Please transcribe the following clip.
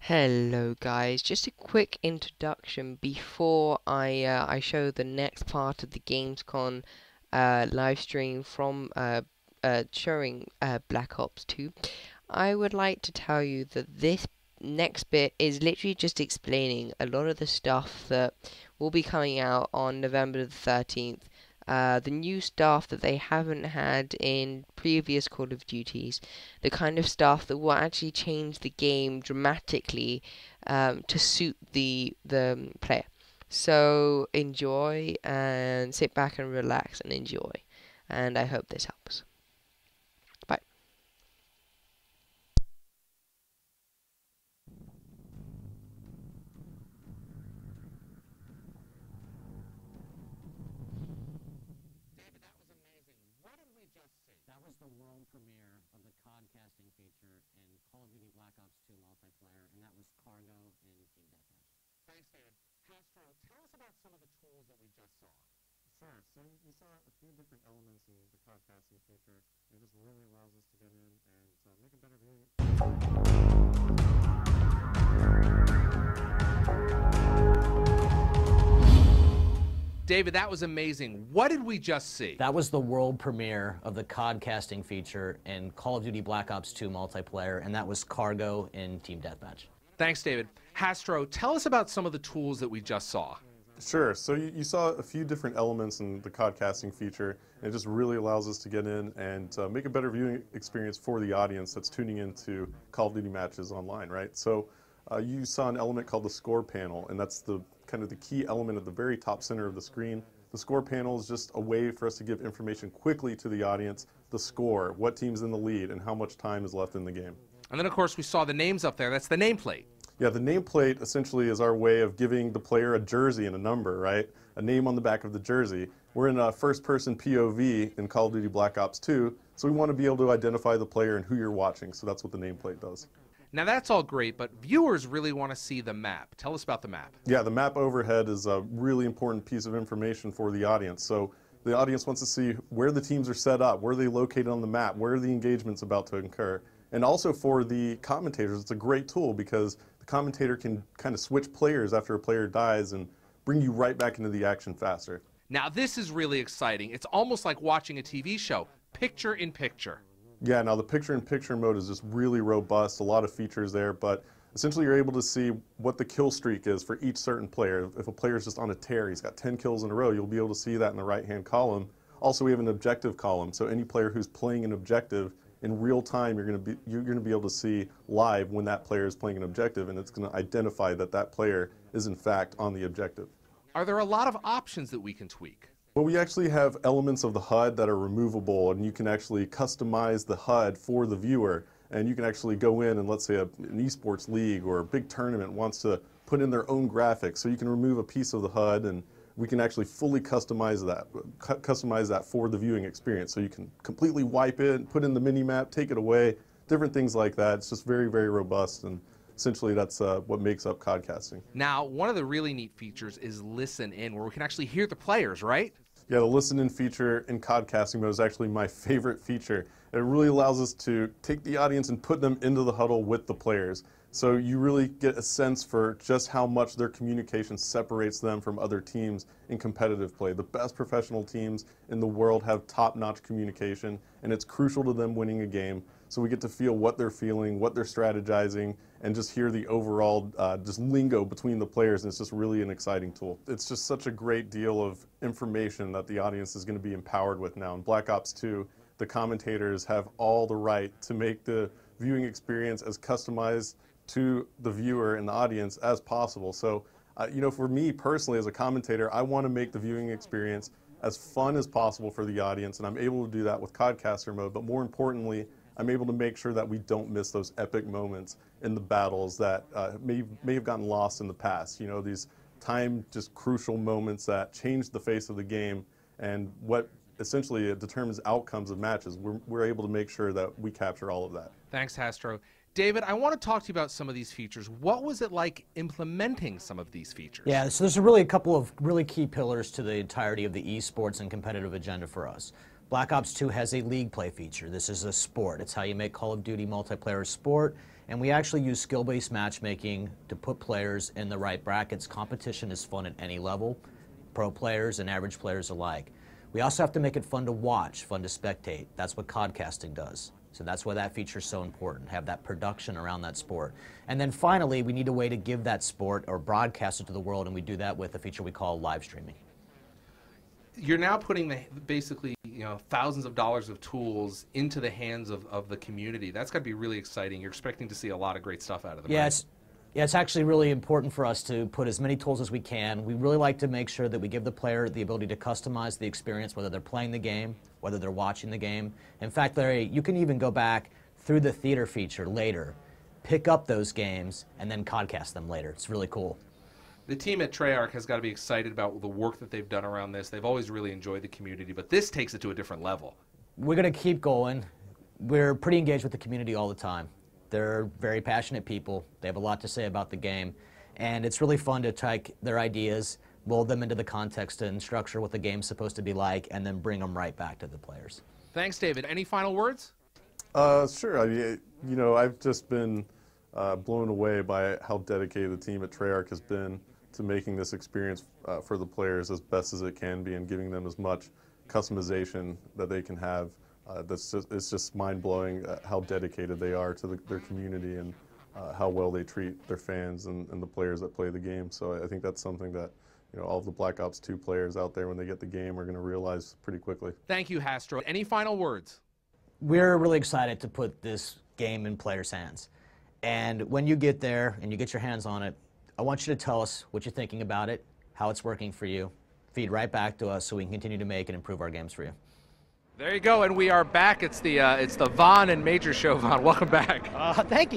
Hello guys, just a quick introduction before I show the next part of the Gamescom live stream from showing Black Ops 2. I would like to tell you that this next bit is literally just explaining a lot of the stuff that will be coming out on November the 13th. The new stuff that they haven't had in previous Call of Duties, the kind of stuff that will actually change the game dramatically to suit the player. So enjoy and sit back and relax and enjoy. And I hope this helps. Bye. David, that was amazing. What did we just see? That was the world premiere of the codcasting feature in Call of Duty Black Ops 2 multiplayer, and that was Cargo in Team Deathmatch. Thanks, David. Castro, tell us about some of the tools that we just saw. Sure. So we saw a few different elements in the podcasting feature. It just really allows us to get in and make a better viewing. David, that was amazing. What did we just see? That was the world premiere of the codcasting feature in Call of Duty Black Ops 2 multiplayer, and that was Cargo in Team Deathmatch. Thanks, David. Hastro, tell us about some of the tools that we just saw. Sure. So you saw a few different elements in the podcasting feature. And it just really allows us to get in and make a better viewing experience for the audience that's tuning into Call of Duty matches online, right? So you saw an element called the score panel, and that's the kind of the key element at the very top center of the screen. The score panel is just a way for us to give information quickly to the audience, the score, what team's in the lead, and how much time is left in the game. And then, of course, we saw the names up there. That's the nameplate. Yeah, the nameplate essentially is our way of giving the player a jersey and a number, right? A name on the back of the jersey. We're in a first-person POV in Call of Duty Black Ops 2, so we want to be able to identify the player and who you're watching, so that's what the nameplate does. Now, that's all great, but viewers really want to see the map. Tell us about the map. Yeah, the map overhead is a really important piece of information for the audience. So the audience wants to see where the teams are set up, where they're located on the map, where the engagement's about to occur. And also for the commentators, it's a great tool because the commentator can kind of switch players after a player dies and bring you right back into the action faster. Now, this is really exciting. It's almost like watching a TV show, picture in picture. Yeah, now the picture-in-picture mode is just really robust, a lot of features there, but essentially you're able to see what the kill streak is for each certain player. If a player's just on a tear, he's got 10 kills in a row, you'll be able to see that in the right-hand column. Also, we have an objective column, so any player who's playing an objective in real time, you're going to be able to see live when that player is playing an objective, and it's going to identify that that player is in fact on the objective. Are there a lot of options that we can tweak? Well, we actually have elements of the HUD that are removable, and you can actually customize the HUD for the viewer. And you can actually go in and, let's say an esports league or a big tournament wants to put in their own graphics, so you can remove a piece of the HUD, and we can actually fully customize that for the viewing experience. So you can completely wipe it, put in the mini map, take it away, different things like that. It's just very, very robust, and essentially that's what makes up codcasting. Now, one of the really neat features is Listen In, where we can actually hear the players, right? Yeah, the listen in feature in codcasting mode is actually my favorite feature. It really allows us to take the audience and put them into the huddle with the players. So you really get a sense for just how much their communication separates them from other teams in competitive play. The best professional teams in the world have top-notch communication, and it's crucial to them winning a game. So we get to feel what they're feeling, what they're strategizing, and just hear the overall just lingo between the players, and it's just really an exciting tool. It's just such a great deal of information that the audience is going to be empowered with now. In Black Ops 2, the commentators have all the right to make the viewing experience as customized to the viewer and the audience as possible. So, you know, for me personally as a commentator, I want to make the viewing experience as fun as possible for the audience, and I'm able to do that with Codcaster mode, but more importantly, I'm able to make sure that we don't miss those epic moments in the battles that may have gotten lost in the past. You know, these just crucial moments that change the face of the game and what essentially determines outcomes of matches. We're able to make sure that we capture all of that. Thanks, Hastro. David, I want to talk to you about some of these features. What was it like implementing some of these features? Yeah, so there's really a couple of really key pillars to the entirety of the esports and competitive agenda for us. Black Ops 2 has a league play feature. This is a sport. It's how you make Call of Duty multiplayer a sport. And we actually use skill-based matchmaking to put players in the right brackets. Competition is fun at any level, pro players and average players alike. We also have to make it fun to watch, fun to spectate. That's what codcasting does. So that's why that feature is so important, have that production around that sport. And then finally, we need a way to give that sport or broadcast it to the world, and we do that with a feature we call live streaming. You're now putting basically thousands of dollars of tools into the hands of the community. That's got to be really exciting. You're expecting to see a lot of great stuff out of them. Yeah, right? It's actually really important for us to put as many tools as we can. We really like to make sure that we give the player the ability to customize the experience, whether they're playing the game, whether they're watching the game. In fact, Larry, you can even go back through the theater feature later, pick up those games, and then codcast them later. It's really cool. The team at Treyarch has got to be excited about the work that they've done around this. They've always really enjoyed the community, but this takes it to a different level. We're going to keep going. We're pretty engaged with the community all the time. They're very passionate people. They have a lot to say about the game, and it's really fun to take their ideas, mold them into the context and structure what the game's supposed to be like, and then bring them right back to the players. Thanks, David. Any final words? Sure. I've just been blown away by how dedicated the team at Treyarch has been to making this experience for the players as best as it can be and giving them as much customization that they can have. It's just mind-blowing how dedicated they are to their community and how well they treat their fans and the players that play the game. So I think that's something that all of the Black Ops 2 players out there when they get the game are going to realize pretty quickly. Thank you, Hastro. Any final words? We're really excited to put this game in players' hands. And when you get there and you get your hands on it, I want you to tell us what you're thinking about it, how it's working for you. Feed right back to us so we can continue to make and improve our games for you. There you go, and we are back. It's the Vaughn and Major show. Vaughn, welcome back. Thank you.